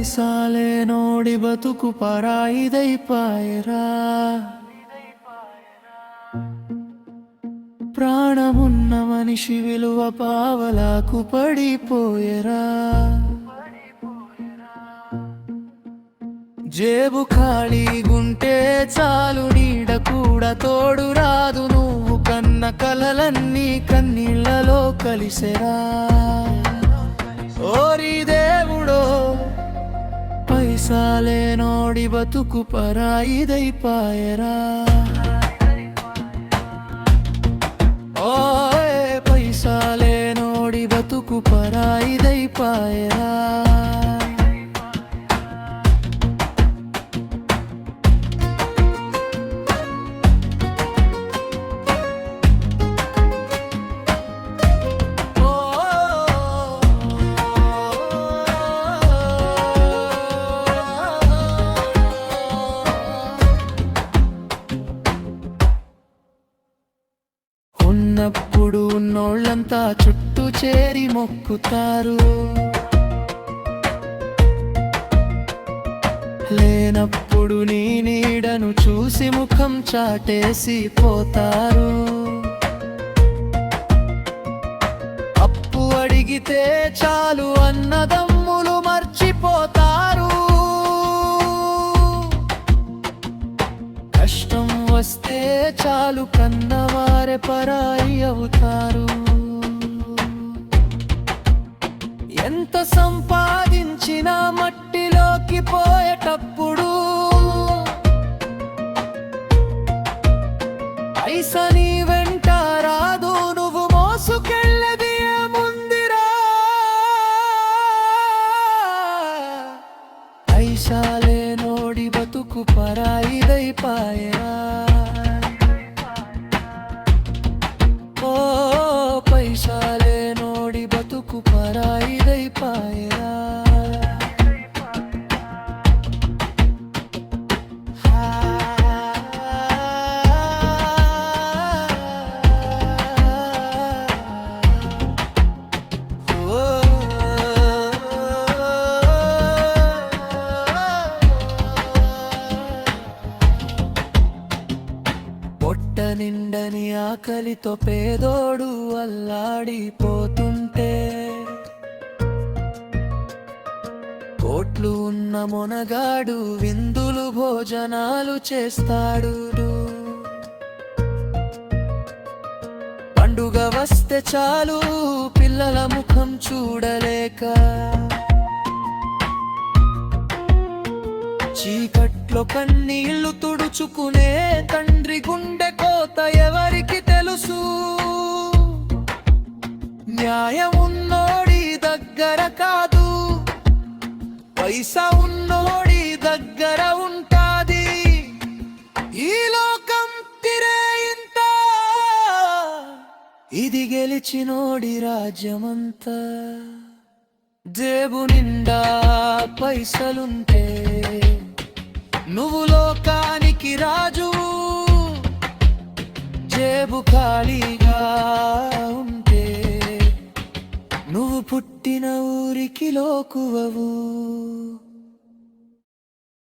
పైసాలే నోడి బతుకు పరాయిదైపాయరా. ప్రాణమున్న మనిషి విలువ పావలాకు పడిపోయరా. జేబు ఖాళీగుంటే చాలు, నీడ కూడా తోడు రాదు. నువ్వు కన్న కలలన్నీ కన్నీళ్లలో కలిసెరా. ఓరి దేవుడో, పైసాలే నోడి బతుకు పరాయిదైపాయరా. ఓయ్ పైసాలే నోడి బతుకు పరాయిదైపాయరా. ఉన్నప్పుడు ఉన్నోళ్ళంతా చుట్టూ చేరి మొక్కుతారు, లేనప్పుడు నీ నీడను చూసి ముఖం చాటేసి పోతారు. అప్పు అడిగితే చాలు అన్నదమ్ములు మర్చిపోతారు. కష్టం వస్తే చాలు కన్నవారే పరాయి అవుతారు. ఎంత సంపాదించినా మట్టిలోకి పోయేటప్పుడు పైసా నీ వెంట రాదు. నువ్వు మోసుకెళ్ళేది ఏముందిరా. పైసాలే నోడి బతుకు పరాయిదైపాయరా. ఓ పైసాలే నోడి బతుకు పరాయిదైపాయరా. పొట్ట నిండని ఆకలితో పేదోడు అల్లాడిపోతుంటే, కోట్లు ఉన్న మొనగాడు విందులు భోజనాలు చేస్తాడు. పండుగ వస్తే చాలు పిల్లల ముఖం చూడలేక, చీకట్లో కన్నీళ్లు తుడుచుకునే తండ్రి గుండె కోత ఎవరికి తెలుసు. న్యాయం ఉన్నోడి దగ్గర కాదు, పైసా ఉన్నోడి దగ్గర ఉంటాది. ఈ లోకం తిరే ఇంత, ఇది గెలిచినోడి రాజ్యమంతా. జేబు నిండా పైసలుంటే నువ్వు లోకానికి రాజు. జేబు ఖాళీగా ఉంటే నువ్వు పుట్టిన ఊరికి లోకువవు.